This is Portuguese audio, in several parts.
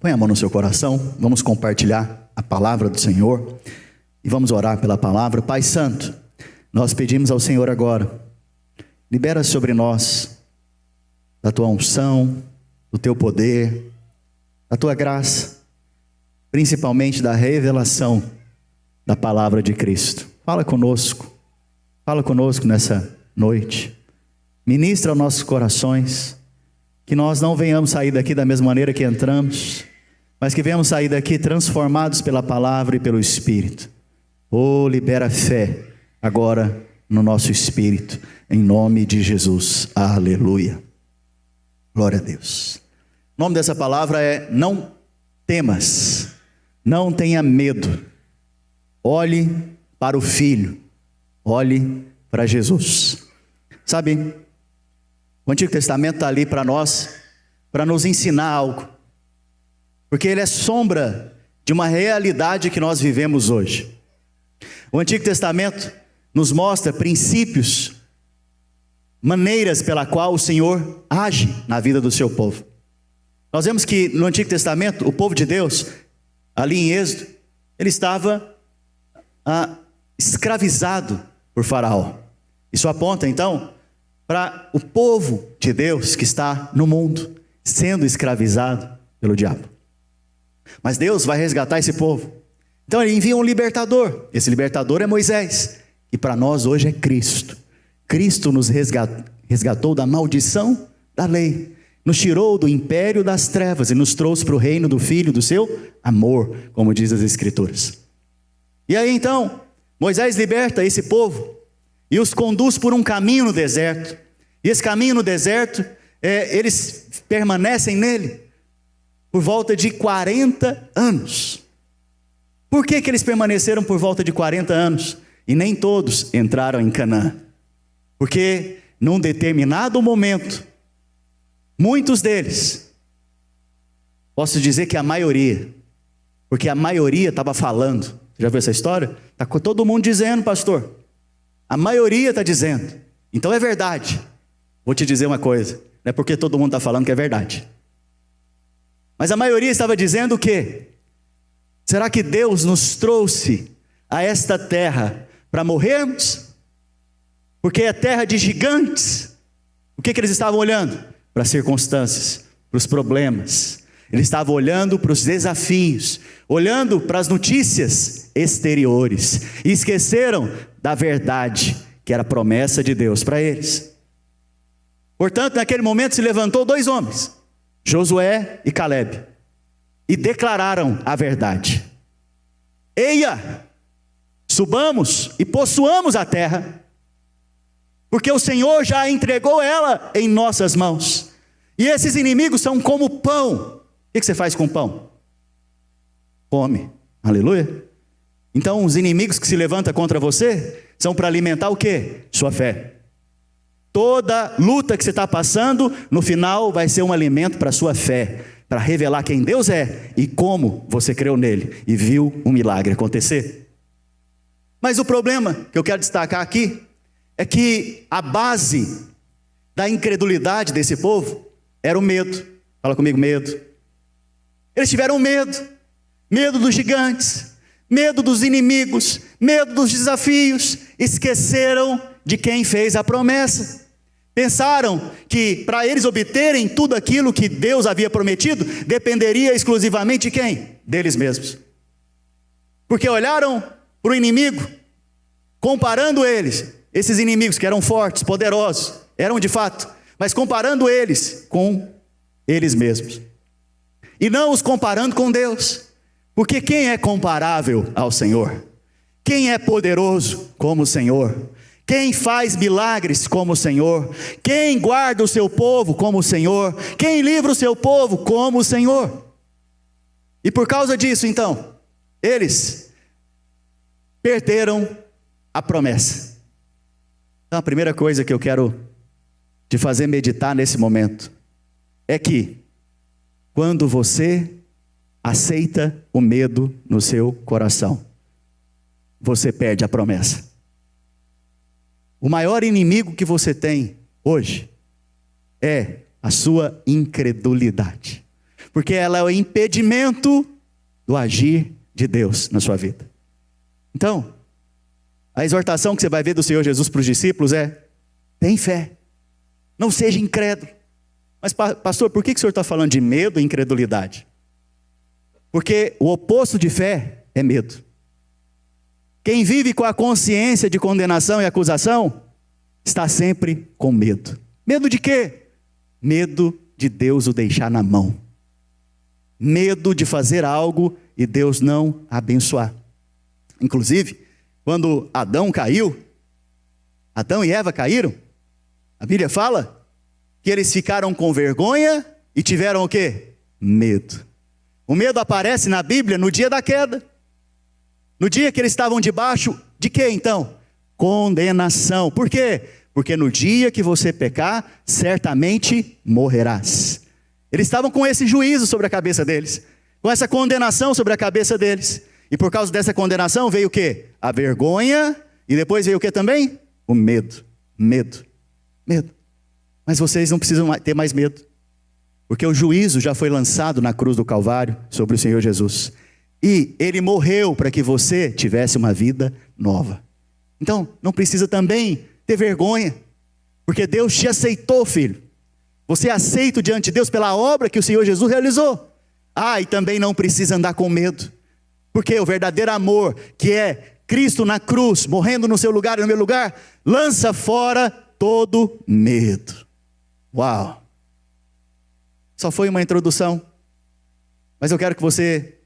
Põe a mão no seu coração, vamos compartilhar a palavra do Senhor e vamos orar pela palavra. Pai Santo, nós pedimos ao Senhor agora, libera sobre nós da tua unção, do teu poder, da tua graça, principalmente da revelação da palavra de Cristo. Fala conosco nessa noite, ministra aos nossos corações, que nós não venhamos sair daqui da mesma maneira que entramos, mas que venhamos sair daqui transformados pela palavra e pelo Espírito. Libera fé agora no nosso espírito, em nome de Jesus, aleluia, glória a Deus. O nome dessa palavra é: não temas, não tenha medo, olhe para o Filho, olhe para Jesus. Sabe, o Antigo Testamento está ali para nós, para nos ensinar algo, porque ele é sombra de uma realidade que nós vivemos hoje. O Antigo Testamento nos mostra princípios, maneiras pela qual o Senhor age na vida do seu povo. Nós vemos que no Antigo Testamento, o povo de Deus, ali em Êxodo, ele estava escravizado por Faraó. Isso aponta então para o povo de Deus que está no mundo, sendo escravizado pelo diabo. Mas Deus vai resgatar esse povo. Então ele envia um libertador. Esse libertador é Moisés, e para nós hoje é Cristo. Cristo nos resgatou da maldição da lei, nos tirou do império das trevas e nos trouxe para o reino do Filho do seu amor, como diz as Escrituras. E aí então, Moisés liberta esse povo e os conduz por um caminho no deserto. E esse caminho no deserto, eles permanecem nele por volta de 40 anos. Por que eles permaneceram por volta de 40 anos? E nem todos entraram em Canaã. Porque num determinado momento, muitos deles, posso dizer que a maioria, porque a maioria estava falando. Você já viu essa história? Está todo mundo dizendo, pastor. A maioria está dizendo. Então é verdade. Vou te dizer uma coisa. Não é porque todo mundo está falando que é verdade. Mas a maioria estava dizendo o quê? Será que Deus nos trouxe a esta terra para morrermos? Porque é terra de gigantes. O que eles estavam olhando? Para as circunstâncias, para os problemas. Eles estavam olhando para os desafios, olhando para as notícias exteriores, e esqueceram da verdade, que era a promessa de Deus para eles. Portanto, naquele momento se levantou 2 homens, Josué e Calebe, e declararam a verdade. Eia, subamos e possuamos a terra, porque o Senhor já entregou ela em nossas mãos. E esses inimigos são como pão. O que você faz com pão? Come. Aleluia. Então os inimigos que se levantam contra você são para alimentar o quê? Sua fé. Toda luta que você está passando, no final vai ser um alimento para a sua fé, para revelar quem Deus é e como você creu nele e viu um milagre acontecer. Mas o problema que eu quero destacar aqui é que a base da incredulidade desse povo era o medo. Fala comigo, medo. Eles tiveram medo. Medo dos gigantes, medo dos inimigos, medo dos desafios. Esqueceram de quem fez a promessa. Pensaram que para eles obterem tudo aquilo que Deus havia prometido, dependeria exclusivamente de quem? Deles mesmos. Porque olharam para o inimigo, comparando eles, esses inimigos que eram fortes, poderosos, eram de fato, mas comparando eles com eles mesmos. E não os comparando com Deus. Porque quem é comparável ao Senhor? Quem é poderoso como o Senhor? Quem faz milagres como o Senhor? Quem guarda o seu povo como o Senhor? Quem livra o seu povo como o Senhor? E por causa disso, então, eles perderam a promessa. Então a primeira coisa que eu quero te fazer meditar nesse momento é que quando você aceita o medo no seu coração, você perde a promessa. O maior inimigo que você tem hoje é a sua incredulidade. porque ela é o impedimento do agir de Deus na sua vida. Então, a exortação que você vai ver do Senhor Jesus para os discípulos é: tem fé, não seja incrédulo. Mas pastor, por que o senhor está falando de medo e incredulidade? Porque o oposto de fé é medo. Quem vive com a consciência de condenação e acusação está sempre com medo. Medo de quê? Medo de Deus o deixar na mão. Medo de fazer algo e Deus não abençoar. Inclusive, quando Adão e Eva caíram, a Bíblia fala que eles ficaram com vergonha e tiveram o quê? Medo. O medo aparece na Bíblia no dia da queda. No dia que eles estavam debaixo de quê então? Condenação. Por quê? Porque no dia que você pecar, certamente morrerás. Eles estavam com esse juízo sobre a cabeça deles, com essa condenação sobre a cabeça deles. E por causa dessa condenação veio o quê? A vergonha, e depois veio o quê também? O medo. Medo. Mas vocês não precisam ter mais medo, porque o juízo já foi lançado na cruz do Calvário sobre o Senhor Jesus. E Ele morreu para que você tivesse uma vida nova. Então, não precisa também ter vergonha, porque Deus te aceitou, filho. Você é aceito diante de Deus pela obra que o Senhor Jesus realizou. E também não precisa andar com medo, porque o verdadeiro amor, que é Cristo na cruz, morrendo no seu lugar e no meu lugar, lança fora todo medo. Uau! Só foi uma introdução, mas eu quero que você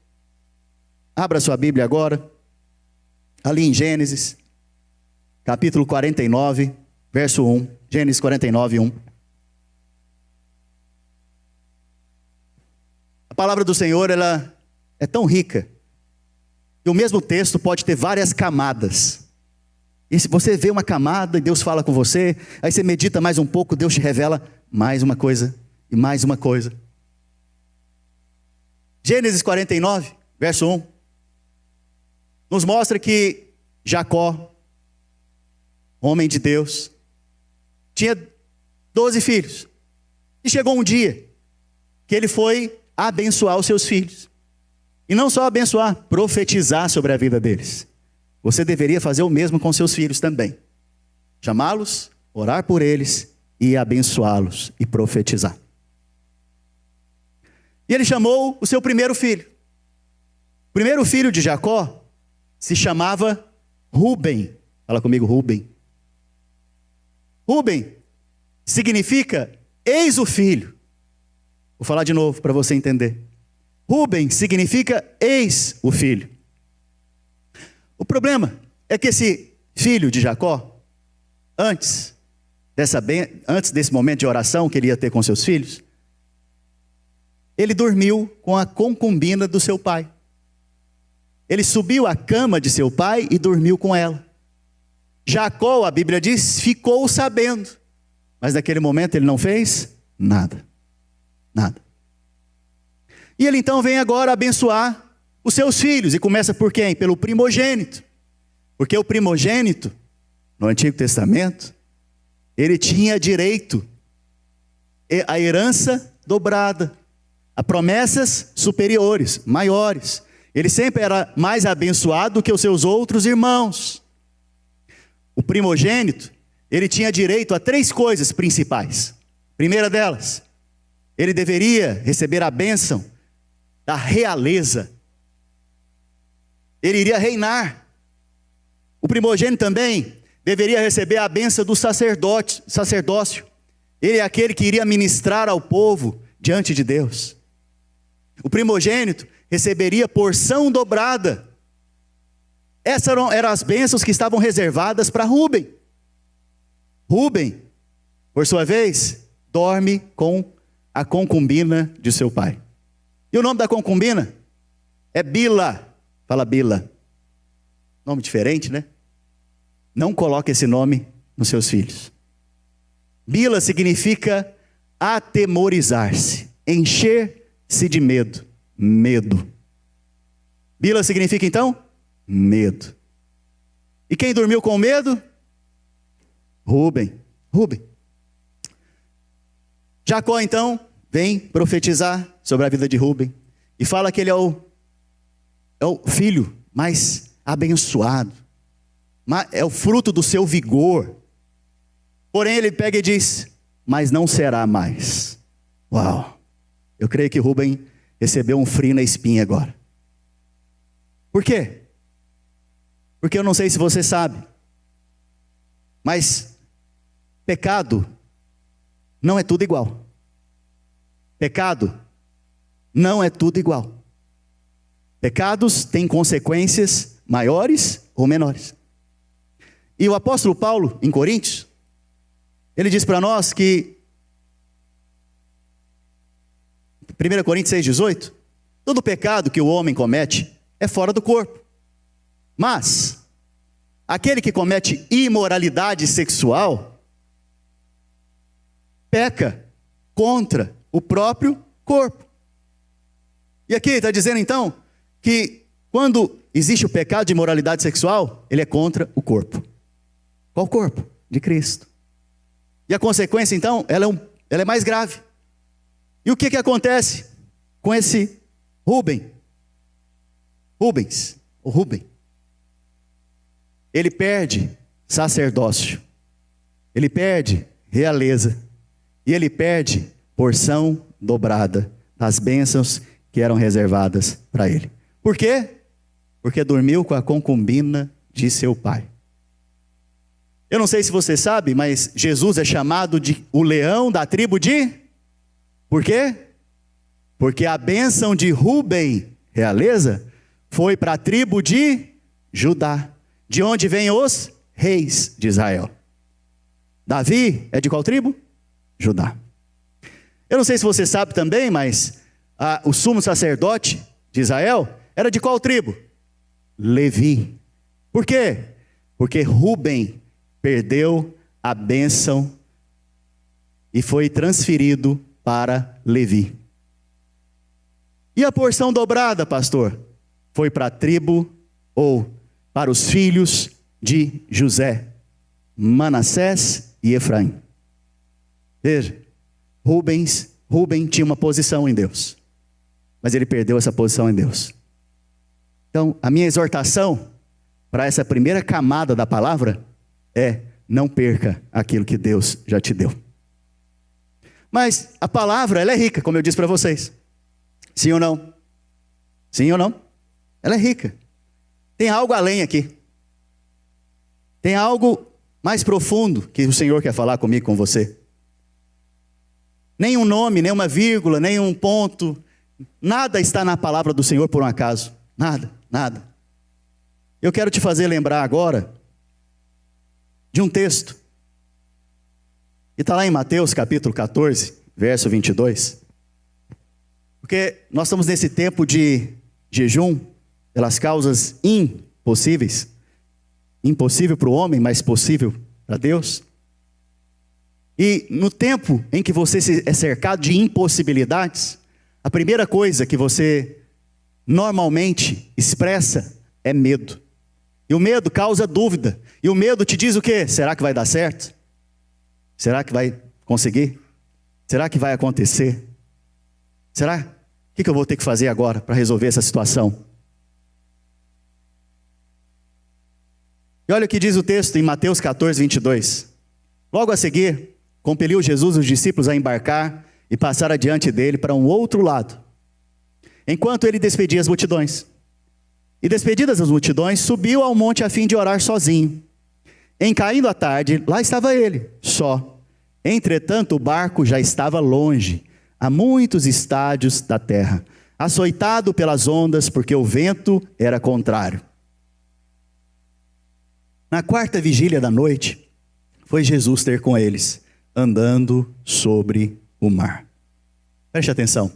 abra sua Bíblia agora, ali em Gênesis, capítulo 49, verso 1. Gênesis 49, 1. A palavra do Senhor, ela é tão rica, que o mesmo texto pode ter várias camadas. E se você vê uma camada e Deus fala com você, aí você medita mais um pouco, Deus te revela mais uma coisa e mais uma coisa. Gênesis 49, verso 1, nos mostra que Jacó, homem de Deus, tinha 12 filhos. E chegou um dia que ele foi abençoar os seus filhos. E não só abençoar, profetizar sobre a vida deles. Você deveria fazer o mesmo com seus filhos também. Chamá-los, orar por eles e abençoá-los e profetizar. E ele chamou o seu primeiro filho. O primeiro filho de Jacó se chamava Rúben. Fala comigo, Rúben. Rúben significa eis o filho. Vou falar de novo para você entender. Rúben significa eis o filho. O problema é que esse filho de Jacó, antes desse momento de oração que ele ia ter com seus filhos, ele dormiu com a concubina do seu pai. Ele subiu à cama de seu pai e dormiu com ela. Jacó, a Bíblia diz, ficou sabendo, mas naquele momento ele não fez nada. Nada. E ele então vem agora abençoar os seus filhos, e começa por quem? Pelo primogênito. Porque o primogênito, no Antigo Testamento, ele tinha direito à herança dobrada, a promessas superiores, maiores. Ele sempre era mais abençoado que os seus outros irmãos. O primogênito, ele tinha direito a 3 coisas principais. Primeira delas, ele deveria receber a bênção da realeza. Ele iria reinar. O primogênito também deveria receber a bênção do sacerdócio. Ele é aquele que iria ministrar ao povo diante de Deus. O primogênito receberia porção dobrada. Essas eram as bênçãos que estavam reservadas para Rúben. Rúben, por sua vez, dorme com a concubina de seu pai. E o nome da concubina é Bila. Fala Bila. Nome diferente, né? Não coloque esse nome nos seus filhos. Bila significa atemorizar-se, encher-se de medo. Medo. Bila significa então medo. E quem dormiu com medo? Rúben. Jacó então vem profetizar sobre a vida de Rubem e fala que ele é o filho mais abençoado, é o fruto do seu vigor. Porém ele pega e diz: mas não será mais. Uau! Eu creio que Rubem recebeu um frio na espinha agora. Por quê? Porque eu não sei se você sabe, mas pecado não é tudo igual. Pecado não é tudo igual. Pecados têm consequências maiores ou menores. E o apóstolo Paulo, em Coríntios, ele diz para nós que 1 Coríntios 6,18, todo pecado que o homem comete é fora do corpo. Mas aquele que comete imoralidade sexual peca contra o próprio corpo. E aqui está dizendo então que quando existe o pecado de imoralidade sexual, ele é contra o corpo. Qual corpo? De Cristo. E a consequência então, ela é mais grave. E o que acontece com esse Rubem? Rubem. Ele perde sacerdócio, ele perde realeza, e ele perde porção dobrada das bênçãos que eram reservadas para ele. Por quê? Porque dormiu com a concubina de seu pai. Eu não sei se você sabe, mas Jesus é chamado de o leão da tribo de... Por quê? Porque a bênção de Rubem, realeza, foi para a tribo de Judá, de onde vêm os reis de Israel. Davi é de qual tribo? Judá. Eu não sei se você sabe também, mas o sumo sacerdote de Israel era de qual tribo? Levi. Por quê? Porque Rubem perdeu a bênção e foi transferido para Levi. E a porção dobrada, pastor? Foi para a tribo ou para os filhos de José, Manassés e Efraim. Veja, Rubem tinha uma posição em Deus, mas ele perdeu essa posição em Deus. Então, a minha exortação para essa primeira camada da palavra é: não perca aquilo que Deus já te deu. Mas a palavra, ela é rica, como eu disse para vocês. Sim ou não? Sim ou não? Ela é rica. Tem algo além aqui. Tem algo mais profundo que o Senhor quer falar comigo, com você. Nem um nome, nem uma vírgula, nem um ponto. Nada está na palavra do Senhor por um acaso. Nada. Eu quero te fazer lembrar agora de um texto. E está lá em Mateus capítulo 14, verso 22. Porque nós estamos nesse tempo de jejum, pelas causas impossíveis. Impossível para o homem, mas possível para Deus. E no tempo em que você é cercado de impossibilidades, a primeira coisa que você normalmente expressa é medo. E o medo causa dúvida. E o medo te diz o quê? Será que vai dar certo? Será que vai conseguir? Será que vai acontecer? Será? O que eu vou ter que fazer agora para resolver essa situação? E olha o que diz o texto em Mateus 14, 22. Logo a seguir, compeliu Jesus os discípulos a embarcar e passar adiante dele para um outro lado, enquanto ele despedia as multidões. E despedidas as multidões, subiu ao monte a fim de orar sozinho. Em caindo a tarde, lá estava ele, só. Entretanto, o barco já estava longe, a muitos estádios da terra, açoitado pelas ondas, porque o vento era contrário. Na quarta vigília da noite, foi Jesus ter com eles, andando sobre o mar. Preste atenção.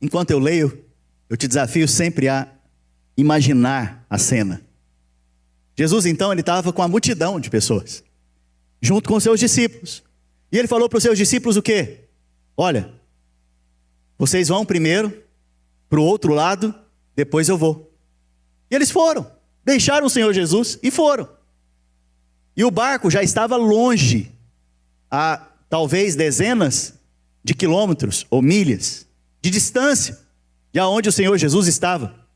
Enquanto eu leio, eu te desafio sempre a imaginar a cena. Jesus, então, ele estava com a multidão de pessoas, junto com seus discípulos. E ele falou para os seus discípulos o quê? Olha, vocês vão primeiro para o outro lado, depois eu vou. E eles foram. Deixaram o Senhor Jesus e foram. E o barco já estava longe, a talvez dezenas de quilômetros ou milhas de distância de onde o Senhor Jesus estava.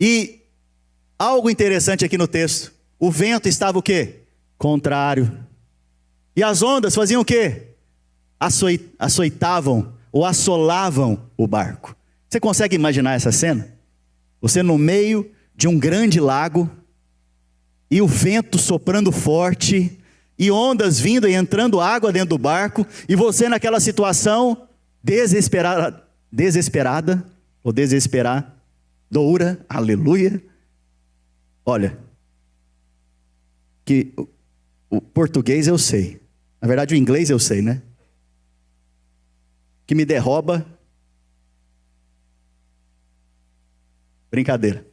E algo interessante aqui no texto, o vento estava o quê? Contrário. E as ondas faziam o quê? Açoitavam ou assolavam o barco. Você consegue imaginar essa cena? Você no meio de um grande lago, e o vento soprando forte, e ondas vindo e entrando água dentro do barco, e você naquela situação desesperada ou desesperadora, aleluia. Olha, que o português eu sei, na verdade o inglês eu sei, né? Que me derruba, brincadeira.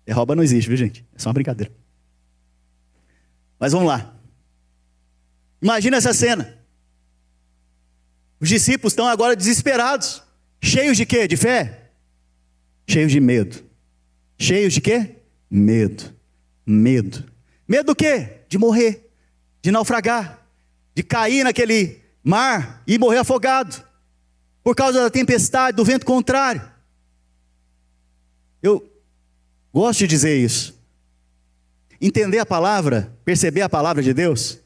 Derruba não existe, viu gente? É só uma brincadeira. Mas vamos lá. Imagina essa cena. Os discípulos estão agora desesperados. Cheios de quê? De fé? Cheios de medo. Cheios de quê? Medo. Medo. Medo do quê? De morrer. De naufragar. De cair naquele mar e morrer afogado. Por causa da tempestade, do vento contrário. Eu gosto de dizer isso. Entender a palavra, perceber a palavra de Deus,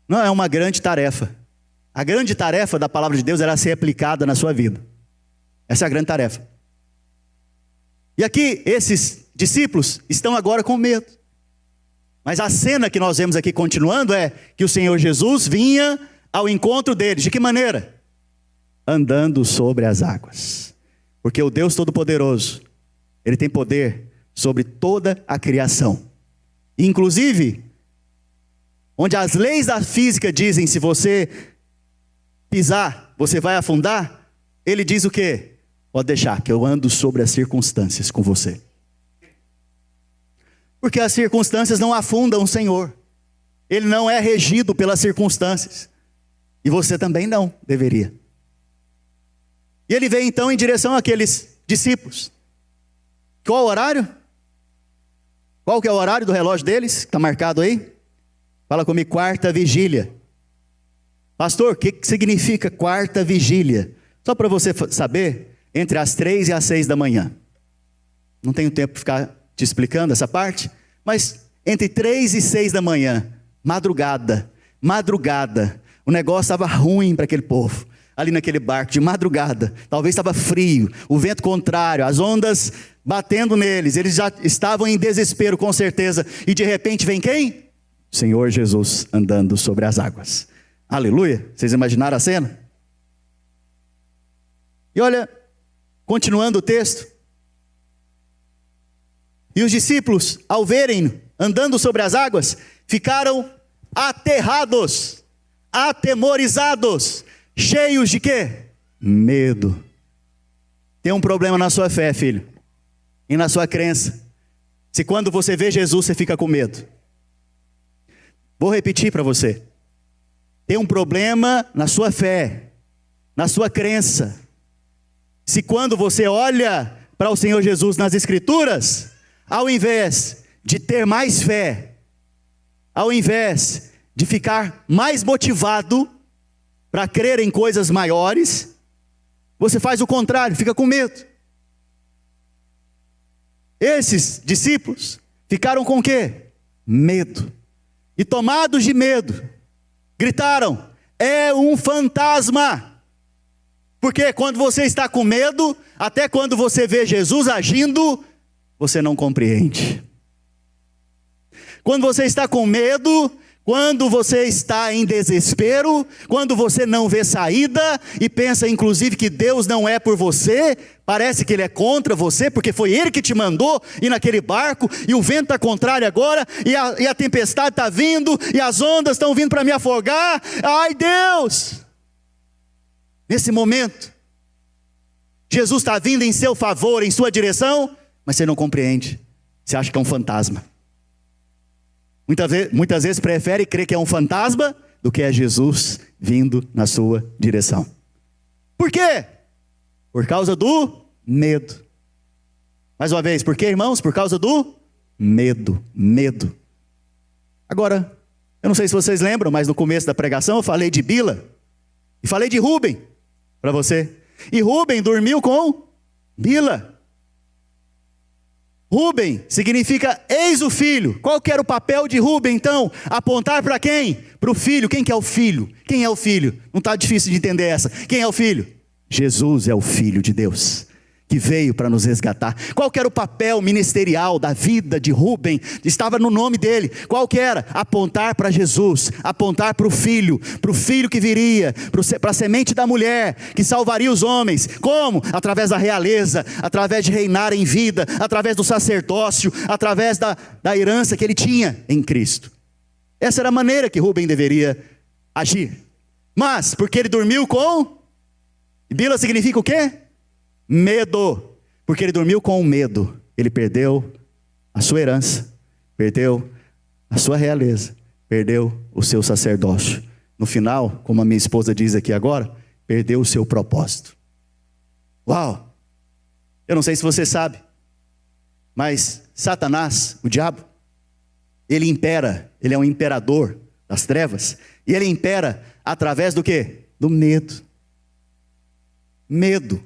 não é uma grande tarefa. A grande tarefa da palavra de Deus era ser aplicada na sua vida. Essa é a grande tarefa. E aqui, esses discípulos estão agora com medo. Mas a cena que nós vemos aqui continuando é que o Senhor Jesus vinha ao encontro deles. De que maneira? Andando sobre as águas. Porque o Deus Todo-Poderoso, Ele tem poder sobre toda a criação. Inclusive, onde as leis da física dizem, se você pisar, você vai afundar, Ele diz o quê? Pode deixar, que eu ando sobre as circunstâncias com você. Porque as circunstâncias não afundam o Senhor. Ele não é regido pelas circunstâncias. E você também não deveria. E Ele veio então em direção àqueles discípulos. Qual o horário? Qual que é o horário do relógio deles? Está marcado aí? Fala comigo, quarta vigília. Pastor, o que significa quarta vigília? Só para você saber, entre as 3 e as 6 da manhã. Não tenho tempo para ficar te explicando essa parte, mas entre 3 e 6 da manhã, madrugada, o negócio estava ruim para aquele povo. Ali naquele barco, de madrugada, talvez estava frio, o vento contrário, as ondas batendo neles, eles já estavam em desespero com certeza, e de repente vem quem? O Senhor Jesus andando sobre as águas. Aleluia, vocês imaginaram a cena? E olha, continuando o texto, e os discípulos, ao verem andando sobre as águas, ficaram aterrados, atemorizados, cheios de quê? Medo. Tem um problema na sua fé, filho, e na sua crença. Se quando você vê Jesus, você fica com medo. Vou repetir para você. Tem um problema na sua fé, na sua crença. Se quando você olha para o Senhor Jesus nas Escrituras, ao invés de ter mais fé, ao invés de ficar mais motivado para crer em coisas maiores, você faz o contrário, fica com medo. Esses discípulos ficaram com o quê? Medo. E tomados de medo, gritaram, é um fantasma. Porque quando você está com medo, até quando você vê Jesus agindo, você não compreende. Quando você está com medo, quando você está em desespero, quando você não vê saída e pensa inclusive que Deus não é por você, parece que Ele é contra você, porque foi Ele que te mandou ir naquele barco, e o vento está contrário agora, e a tempestade está vindo, e as ondas estão vindo para me afogar, ai Deus! Nesse momento, Jesus está vindo em seu favor, em sua direção, mas você não compreende, você acha que é um fantasma. Muitas vezes prefere crer que é um fantasma do que é Jesus vindo na sua direção. Por quê? Por causa do medo. Mais uma vez, por quê, irmãos? Por causa do medo. Medo. Agora, eu não sei se vocês lembram, mas no começo da pregação eu falei de Bila. E falei de Rúben para você. E Rúben dormiu com Bila. Rúben significa eis o filho. Qual que era o papel de Rúben então? Apontar para quem? Para o filho. Quem que é o filho? Quem é o filho? Não está difícil de entender essa. Quem é o filho? Jesus é o Filho de Deus, que veio para nos resgatar. Qual que era o papel ministerial da vida de Rúben? Estava no nome dele. Qual que era? Apontar para Jesus, apontar para o filho que viria, para a semente da mulher, que salvaria os homens. Como? Através da realeza, através de reinar em vida, através do sacerdócio, através da herança que ele tinha em Cristo. Essa era a maneira que Rúben deveria agir. Mas, porque ele dormiu com... Bila significa o quê? Medo. Porque ele dormiu com o medo. Ele perdeu a sua herança, perdeu a sua realeza, perdeu o seu sacerdócio. No final, como a minha esposa diz aqui agora, perdeu o seu propósito. Uau! Eu não sei se você sabe, mas Satanás, o diabo, ele impera, ele é um imperador das trevas, e ele impera através do quê? Do medo. Medo.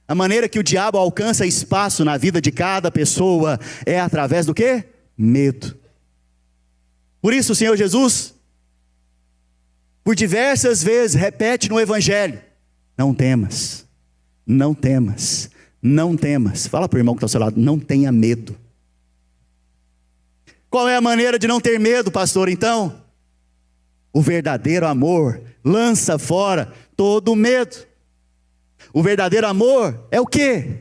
A maneira que o diabo alcança espaço na vida de cada pessoa é através do quê? Medo. Por isso o Senhor Jesus, por diversas vezes, repete no Evangelho: não temas, não temas, não temas. Fala para o irmão que está ao seu lado: não tenha medo. Qual é a maneira de não ter medo, pastor? Então, o verdadeiro amor lança fora todo o medo. O verdadeiro amor é o quê?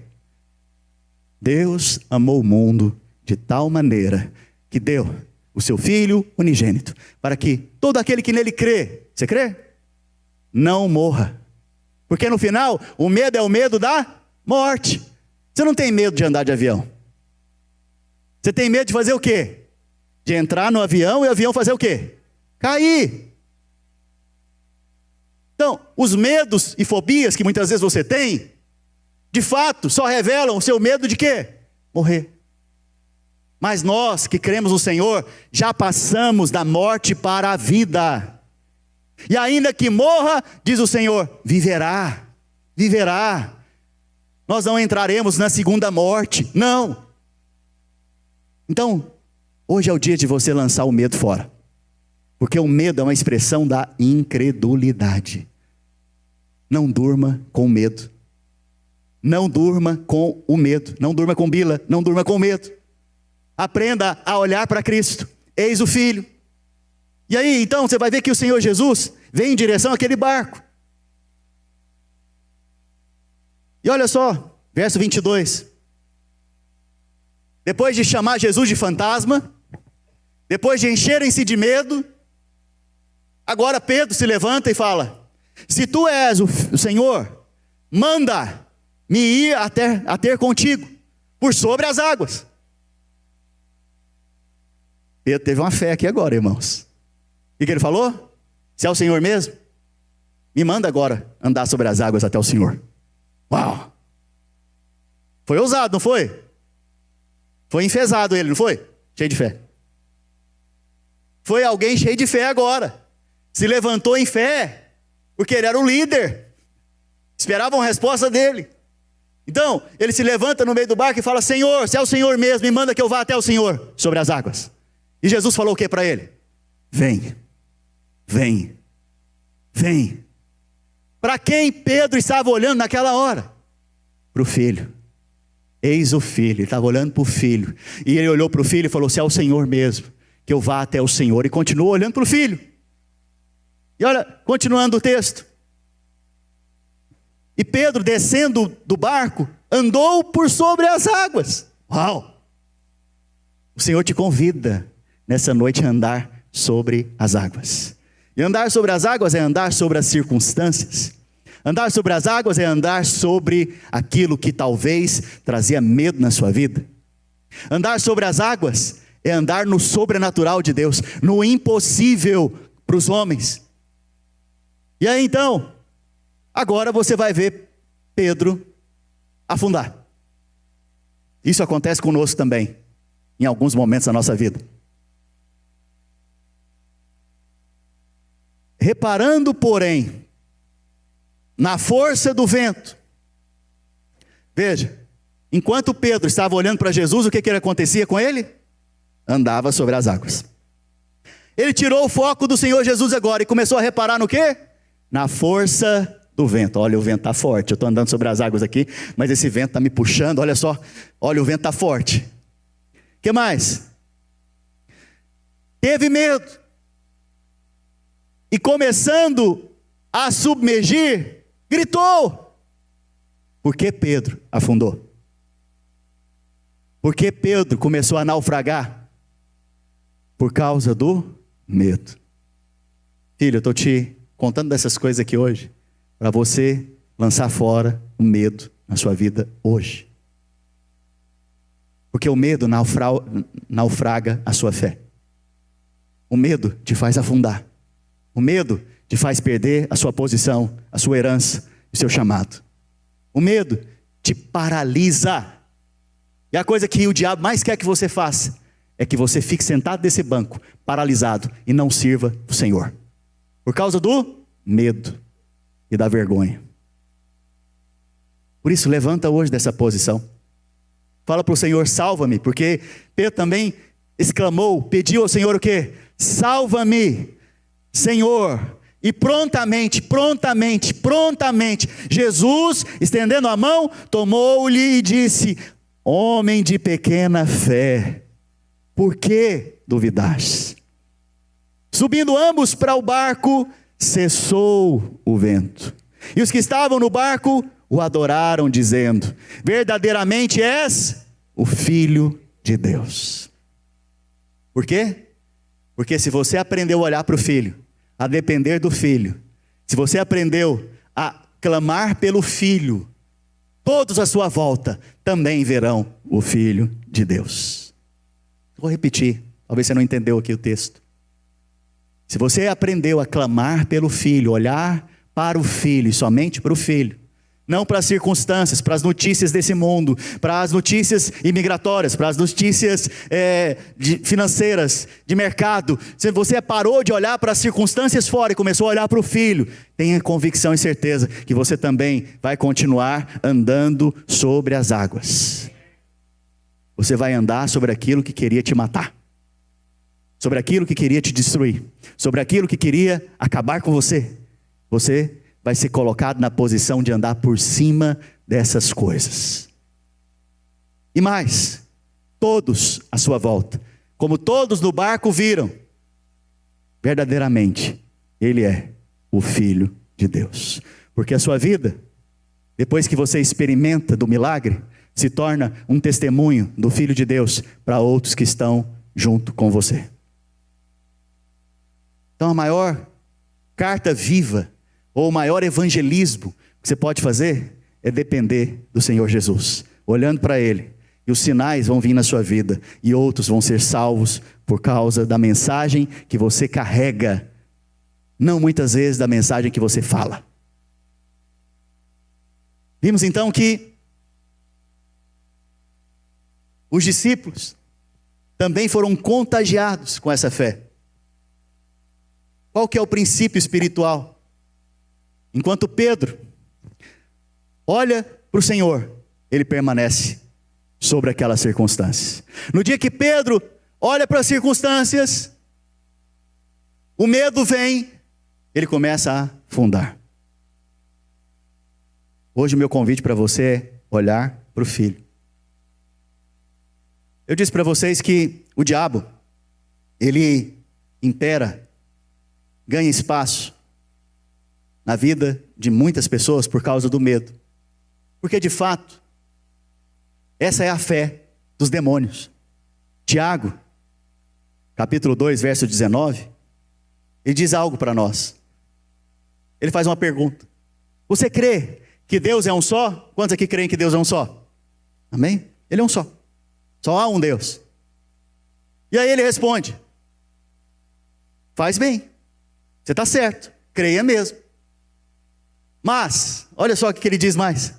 Deus amou o mundo de tal maneira que deu o seu Filho unigênito, para que todo aquele que nele crê, você crê? Não morra. Porque no final, o medo é o medo da morte. Você não tem medo de andar de avião. Você tem medo de fazer o quê? De entrar no avião e o avião fazer o quê? Cair. Então, os medos e fobias que muitas vezes você tem, de fato, só revelam o seu medo de quê? Morrer. Mas nós que cremos no Senhor, já passamos da morte para a vida. E ainda que morra, diz o Senhor, viverá, viverá. Nós não entraremos na segunda morte, não. Então, hoje é o dia de você lançar o medo fora. Porque o medo é uma expressão da incredulidade. Não durma com medo. Não durma com o medo. Não durma com Bila. Não durma com medo. Aprenda a olhar para Cristo. Eis o Filho. E aí, então, você vai ver que o Senhor Jesus vem em direção àquele barco. E olha só, verso 22. Depois de chamar Jesus de fantasma, depois de encherem-se de medo, agora Pedro se levanta e fala: se tu és o Senhor, manda-me ir a ter contigo, por sobre as águas. Pedro teve uma fé aqui agora, irmãos. O que ele falou? Se é o Senhor mesmo, me manda agora andar sobre as águas até o Senhor. Uau! Foi ousado, não foi? Foi enfesado ele, não foi? Cheio de fé. Foi alguém cheio de fé agora. Se levantou em fé, porque ele era o líder. Esperavam a resposta dele. Então, ele se levanta no meio do barco e fala: Senhor, se é o Senhor mesmo, me manda que eu vá até o Senhor sobre as águas. E Jesus falou o que para ele? Vem, vem, vem. Para quem Pedro estava olhando naquela hora? Para o filho. Eis o filho, ele estava olhando para o filho. E ele olhou para o filho e falou: se é o Senhor mesmo, que eu vá até o Senhor. E continuou olhando para o filho. E olha, continuando o texto. E Pedro, descendo do barco, andou por sobre as águas. Uau! O Senhor te convida nessa noite a andar sobre as águas. E andar sobre as águas é andar sobre as circunstâncias. Andar sobre as águas é andar sobre aquilo que talvez trazia medo na sua vida. Andar sobre as águas é andar no sobrenatural de Deus, no impossível para os homens. E aí então, agora você vai ver Pedro afundar. Isso acontece conosco também, em alguns momentos da nossa vida. Reparando, porém, na força do vento. Veja, enquanto Pedro estava olhando para Jesus, o que acontecia com ele? Andava sobre as águas. Ele tirou o foco do Senhor Jesus agora e começou a reparar no quê? Na força do vento. Olha, o vento está forte. Eu estou andando sobre as águas aqui, mas esse vento está me puxando. Olha só, olha, o vento está forte. O que mais? Teve medo. E começando a submergir, gritou. Por que Pedro afundou? Por que Pedro começou a naufragar? Por causa do medo. Filho, eu estou te contando dessas coisas aqui hoje, para você lançar fora o medo na sua vida hoje. Porque o medo naufraga a sua fé. O medo te faz afundar. O medo te faz perder a sua posição, a sua herança, o seu chamado. O medo te paralisa. E a coisa que o diabo mais quer que você faça é que você fique sentado nesse banco, paralisado, e não sirva o Senhor. Por causa do medo e da vergonha. Por isso, levanta hoje dessa posição. Fala para o Senhor, salva-me, porque Pedro também exclamou, pediu ao Senhor o quê? Salva-me, Senhor. E prontamente, Jesus, estendendo a mão, tomou-lhe e disse, homem de pequena fé, por que duvidaste? Subindo ambos para o barco, cessou o vento. E os que estavam no barco o adoraram, dizendo, verdadeiramente és o Filho de Deus. Por quê? Porque se você aprendeu a olhar para o Filho, a depender do Filho, se você aprendeu a clamar pelo Filho, todos à sua volta também verão o Filho de Deus. Vou repetir, talvez você não entendeu aqui o texto. Se você aprendeu a clamar pelo Filho, olhar para o Filho e somente para o Filho, não para as circunstâncias, para as notícias desse mundo, para as notícias imigratórias, para as notícias financeiras, de mercado. Se você parou de olhar para as circunstâncias fora e começou a olhar para o Filho, tenha convicção e certeza que você também vai continuar andando sobre as águas. Você vai andar sobre aquilo que queria te matar, sobre aquilo que queria te destruir, sobre aquilo que queria acabar com você. Você vai ser colocado na posição de andar por cima dessas coisas. E mais, todos à sua volta, como todos no barco viram, verdadeiramente, Ele é o Filho de Deus. Porque a sua vida, depois que você experimenta do milagre, se torna um testemunho do Filho de Deus para outros que estão junto com você. Então a maior carta viva, ou o maior evangelismo que você pode fazer, é depender do Senhor Jesus, olhando para Ele, e os sinais vão vir na sua vida, e outros vão ser salvos, por causa da mensagem que você carrega, não muitas vezes da mensagem que você fala. Vimos então que os discípulos também foram contagiados com essa fé. Qual que é o princípio espiritual? Enquanto Pedro olha para o Senhor, ele permanece sobre aquelas circunstâncias. No dia que Pedro olha para as circunstâncias, o medo vem, ele começa a afundar. Hoje o meu convite para você é olhar para o Filho. Eu disse para vocês que o diabo, ele impera, ganha espaço na vida de muitas pessoas por causa do medo. Porque de fato, essa é a fé dos demônios. Tiago, capítulo 2, verso 19, ele diz algo para nós. Ele faz uma pergunta. Você crê que Deus é um só? Quantos aqui creem que Deus é um só? Amém? Ele é um só. Só há um Deus. E aí ele responde: faz bem, você está certo, creia mesmo. Mas, olha só o que ele diz mais.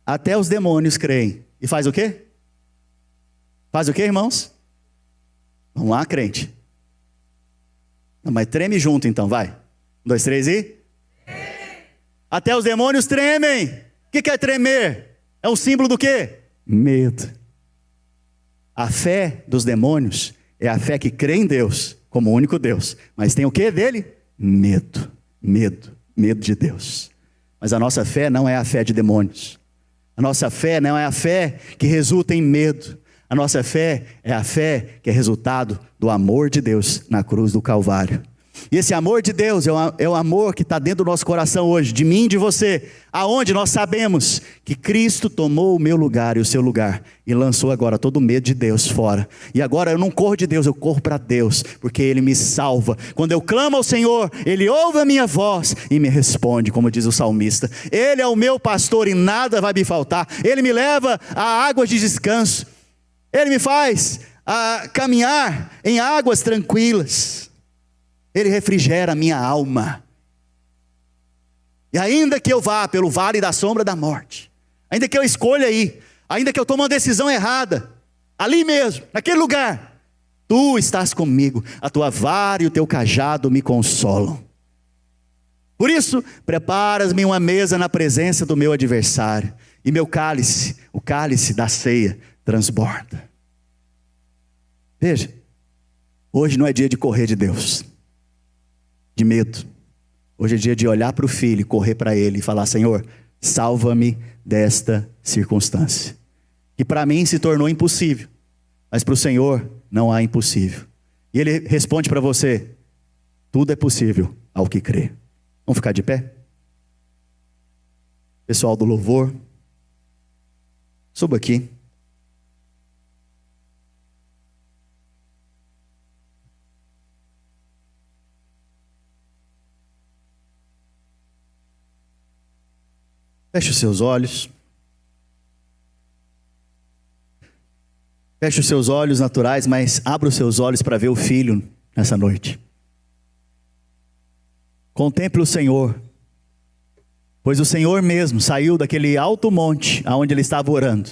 Até os demônios creem. E faz o quê? Faz o quê, irmãos? Vamos lá, crente. Não, mas treme junto então, vai. 1, 2, 3 e... Até os demônios tremem. O que é tremer? É um símbolo do quê? Medo. A fé dos demônios é a fé que crê em Deus como único Deus. Mas tem o que dele? Medo. Medo. Medo de Deus. Mas a nossa fé não é a fé de demônios. A nossa fé não é a fé que resulta em medo. A nossa fé é a fé que é resultado do amor de Deus na cruz do Calvário. E esse amor de Deus é o amor que está dentro do nosso coração hoje, de mim e de você, aonde nós sabemos que Cristo tomou o meu lugar e o seu lugar, e lançou agora todo o medo de Deus fora. E agora eu não corro de Deus, eu corro para Deus, porque Ele me salva. Quando eu clamo ao Senhor, Ele ouve a minha voz e me responde, como diz o salmista. Ele é o meu pastor e nada vai me faltar. Ele me leva a águas de descanso. Ele me faz caminhar em águas tranquilas. Ele refrigera a minha alma. E ainda que eu vá pelo vale da sombra da morte, ainda que eu escolha ir, ainda que eu tome uma decisão errada, ali mesmo, naquele lugar, Tu estás comigo, a Tua vara e o Teu cajado me consolam. Por isso, preparas-me uma mesa na presença do meu adversário, e meu cálice, o cálice da ceia, transborda. Veja, hoje não é dia de correr de Deus, de medo. Hoje é dia de olhar para o Filho, correr para Ele e falar: Senhor, salva-me desta circunstância, que para mim se tornou impossível, mas para o Senhor não há impossível. E Ele responde para você: tudo é possível ao que crê. Vamos ficar de pé? Pessoal do louvor, suba aqui. Feche os seus olhos. Feche os seus olhos naturais, mas abra os seus olhos para ver o Filho nessa noite. Contemple o Senhor, pois o Senhor mesmo saiu daquele alto monte aonde Ele estava orando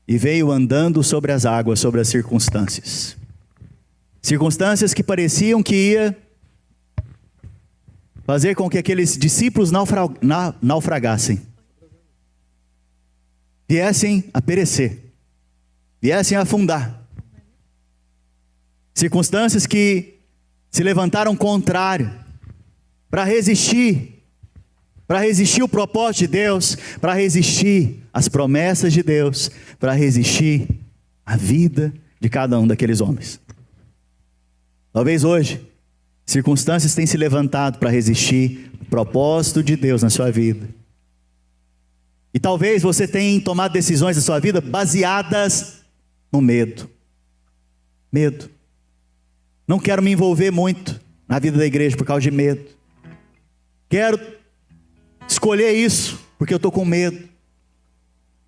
e veio andando sobre as águas, sobre as circunstâncias. Circunstâncias que pareciam que ia fazer com que aqueles discípulos naufragassem, viessem a perecer, viessem a afundar. Circunstâncias que se levantaram contrário, para resistir o propósito de Deus, para resistir às promessas de Deus, para resistir à vida de cada um daqueles homens. Talvez hoje, circunstâncias tenham se levantado para resistir o propósito de Deus na sua vida. E talvez você tenha tomado decisões na sua vida baseadas no medo. Medo. Não quero me envolver muito na vida da igreja por causa de medo. Quero escolher isso porque eu estou com medo.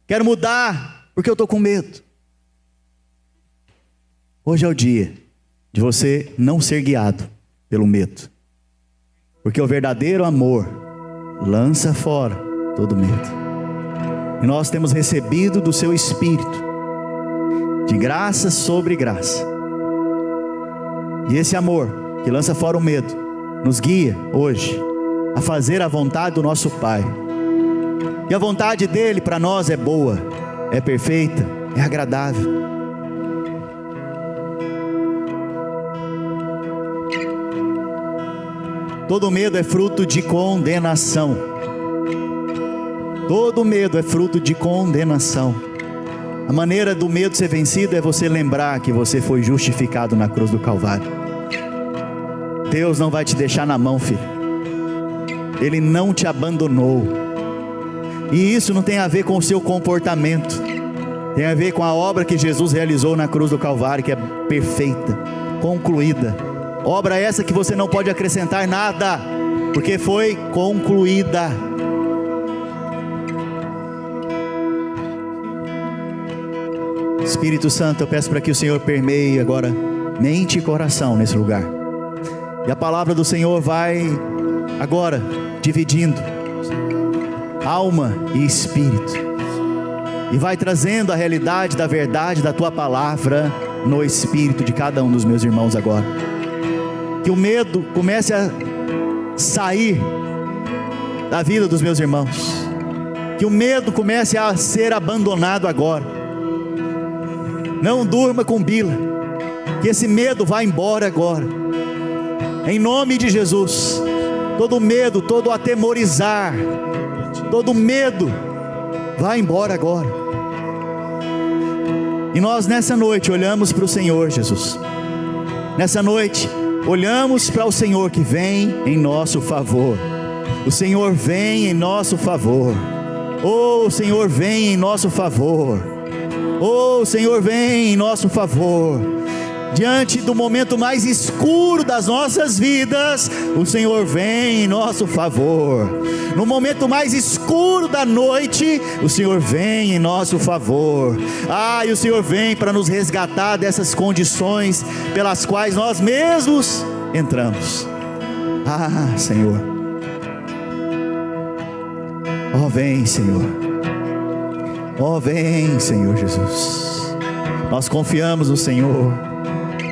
Quero mudar porque eu estou com medo. Hoje é o dia de você não ser guiado pelo medo, porque o verdadeiro amor lança fora todo medo. E nós temos recebido do seu Espírito, de graça sobre graça. E esse amor que lança fora o medo nos guia hoje a fazer a vontade do nosso Pai. E a vontade dele para nós é boa, é perfeita, é agradável. Todo medo é fruto de condenação. Todo medo é fruto de condenação. A maneira do medo ser vencido é você lembrar que você foi justificado na cruz do Calvário. Deus não vai te deixar na mão, filho. Ele não te abandonou. E isso não tem a ver com o seu comportamento. Tem a ver com a obra que Jesus realizou na cruz do Calvário, que é perfeita, concluída. Obra essa que você não pode acrescentar nada, porque foi concluída. Espírito Santo, eu peço para que o Senhor permeie agora mente e coração nesse lugar. E a palavra do Senhor vai agora dividindo alma e espírito, e vai trazendo a realidade da verdade da tua palavra no espírito de cada um dos meus irmãos agora. Que o medo comece a sair da vida dos meus irmãos. Que o medo comece a ser abandonado agora. Não durma com bila. Que esse medo vá embora agora. Em nome de Jesus. Todo medo, todo atemorizar, todo medo, vá embora agora. E nós nessa noite olhamos para o Senhor Jesus. Nessa noite olhamos para o Senhor que vem em nosso favor. O Senhor vem em nosso favor. Oh, o Senhor vem em nosso favor. Oh, o Senhor vem em nosso favor. Diante do momento mais escuro das nossas vidas, o Senhor vem em nosso favor. No momento mais escuro da noite, o Senhor vem em nosso favor. E o Senhor vem para nos resgatar dessas condições pelas quais nós mesmos entramos. Senhor. Vem, Senhor. Vem, Senhor Jesus. Nós confiamos no Senhor.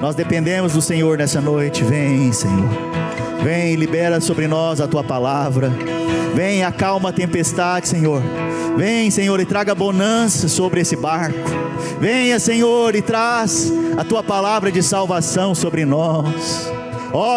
Nós dependemos do Senhor nessa noite. Vem, Senhor. Vem, libera sobre nós a Tua palavra. Vem, acalma a tempestade, Senhor. Vem, Senhor, e traga bonança sobre esse barco. Venha, Senhor, e traz a Tua palavra de salvação sobre nós.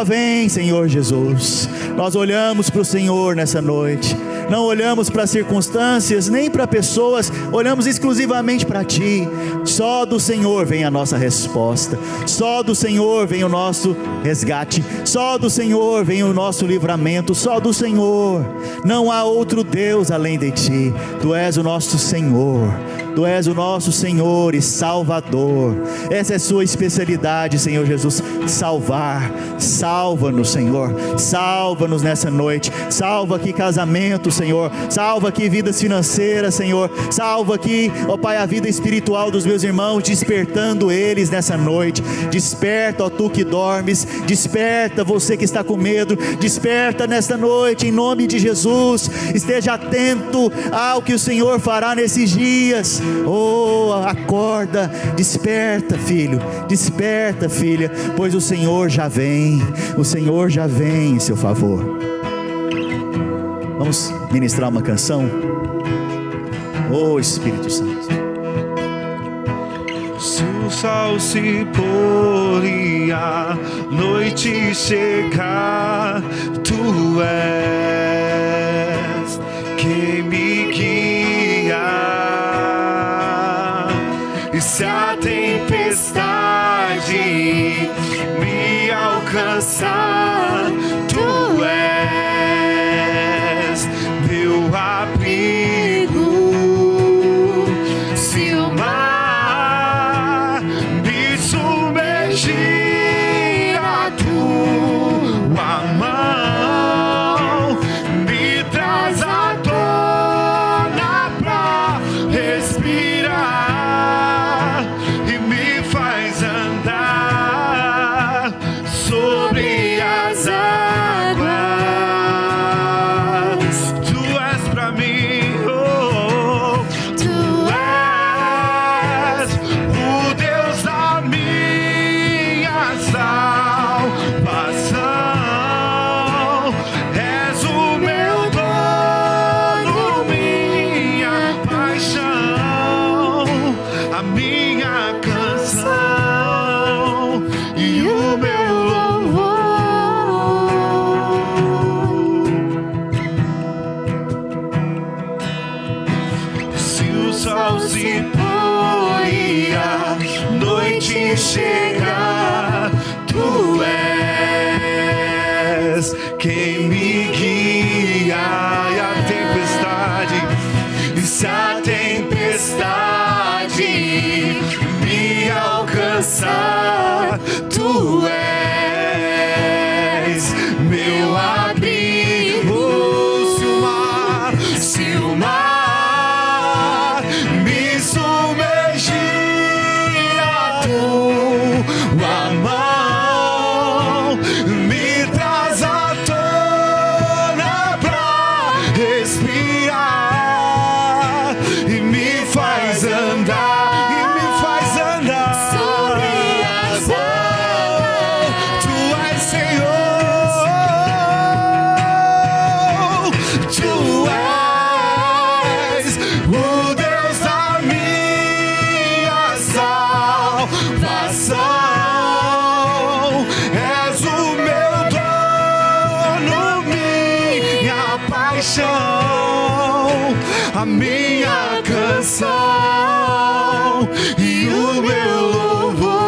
Vem, Senhor Jesus. Nós olhamos para o Senhor nessa noite. Não olhamos para circunstâncias, nem para pessoas, olhamos exclusivamente para Ti. Só do Senhor vem a nossa resposta. Só do Senhor vem o nosso resgate. Só do Senhor vem o nosso livramento. Só do Senhor. Não há outro Deus além de Ti. Tu és o nosso Senhor. Tu és o nosso Senhor e Salvador. Essa é a sua especialidade, Senhor Jesus. Salvar. Salva-nos, Senhor. Salva-nos nessa noite. Salva aqui casamento, Senhor. Salva aqui vidas financeiras, Senhor. Salva aqui, ó Pai, a vida espiritual dos meus irmãos, despertando eles nessa noite. Desperta, ó Tu que dormes. Desperta você que está com medo. Desperta nesta noite, em nome de Jesus. Esteja atento ao que o Senhor fará nesses dias. Acorda, desperta, filho, desperta, filha, pois o Senhor já vem. O Senhor já vem em seu favor. Vamos ministrar uma canção. Espírito Santo. Se o sol se pôr e a noite chegar, Tu és quem me guia. E se a tempestade me alcançar, Tu és meu abrigo. Se o mar me submergir, a Tua mão me traz à tona pra respirar e me faz andar sobre as águas. Tu és pra mim, Tu és o Deus da minha salvação. És o meu dono, minha paixão, a minha canção e o meu louvor. Se o sol se pôr e a noite chegar, Tu és quem me guia. E a tempestade, e se a tempestade me alcançar, Tu és meu abrigo. Se o mar me submergir, a Tua mão me traz à tona pra respirar e me faz andar. Sobre as águas. Tu és Senhor. Tu paixão, a minha canção e o meu louvor.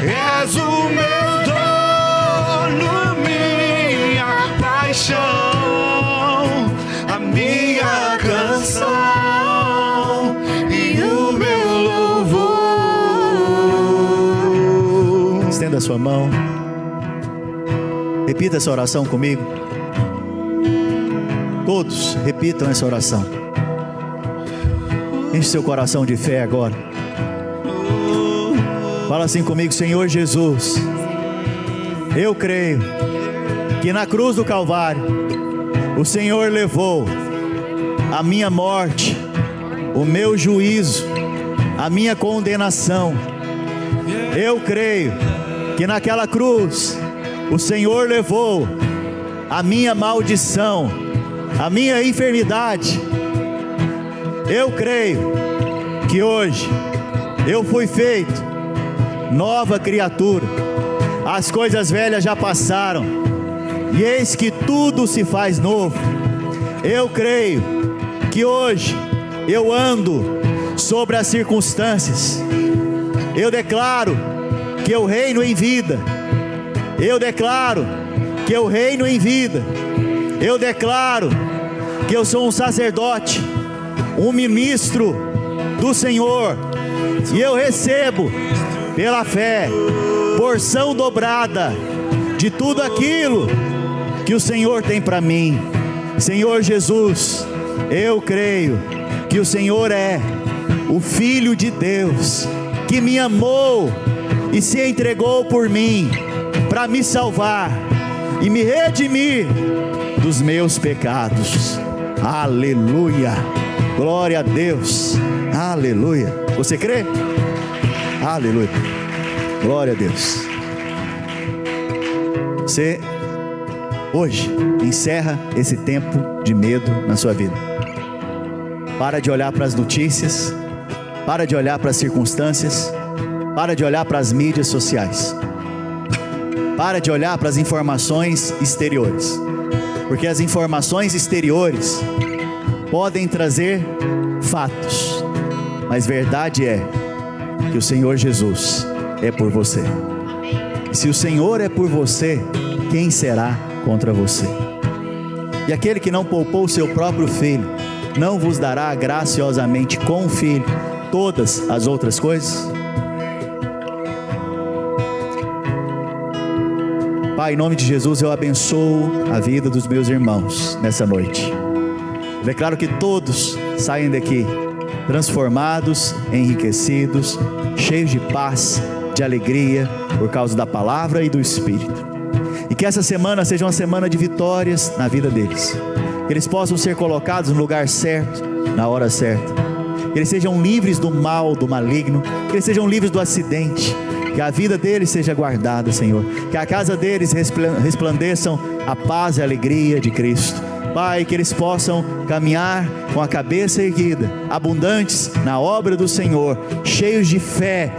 És o meu dono, minha paixão, a minha canção e o meu louvor. Estenda a sua mão. Repita essa oração comigo. Todos repitam essa oração. Enche seu coração de fé agora. Fala assim comigo: Senhor Jesus, eu creio que na cruz do Calvário o Senhor levou a minha morte, o meu juízo, a minha condenação. Eu creio que naquela cruz o Senhor levou a minha maldição, a minha enfermidade. Eu creio que hoje eu fui feito nova criatura. As coisas velhas já passaram e eis que tudo se faz novo. Eu creio que hoje eu ando sobre as circunstâncias. Eu declaro que eu reino em vida. Eu declaro que eu reino em vida. Eu declaro que eu sou um sacerdote, um ministro do Senhor, e eu recebo pela fé porção dobrada de tudo aquilo que o Senhor tem para mim. Senhor Jesus, eu creio que o Senhor é o Filho de Deus, que me amou e se entregou por mim para me salvar e me redimir dos meus pecados. Aleluia, glória a Deus, aleluia. Você crê? Aleluia, glória a Deus. Você hoje encerra esse tempo de medo na sua vida. Para de olhar para as notícias, para de olhar para as circunstâncias, para de olhar para as mídias sociais, para de olhar para as informações exteriores, porque as informações exteriores podem trazer fatos, mas verdade é que o Senhor Jesus é por você. E se o Senhor é por você, quem será contra você? E aquele que não poupou o seu próprio filho, não vos dará graciosamente com o filho todas as outras coisas? Pai, em nome de Jesus, eu abençoo a vida dos meus irmãos nessa noite. Eu declaro que todos saem daqui transformados, enriquecidos, cheios de paz, de alegria, por causa da palavra e do Espírito. E que essa semana seja uma semana de vitórias na vida deles. que eles possam ser colocados no lugar certo, na hora certa, que eles sejam livres do mal, do maligno, que eles sejam livres do acidente, que a vida deles seja guardada, Senhor, que a casa deles resplandeçam a paz e a alegria de Cristo. Pai, que eles possam caminhar com a cabeça erguida, abundantes na obra do Senhor, cheios de fé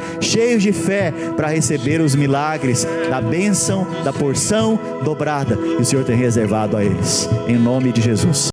para receber os milagres da bênção, da porção dobrada que o Senhor tem reservado a eles, em nome de Jesus.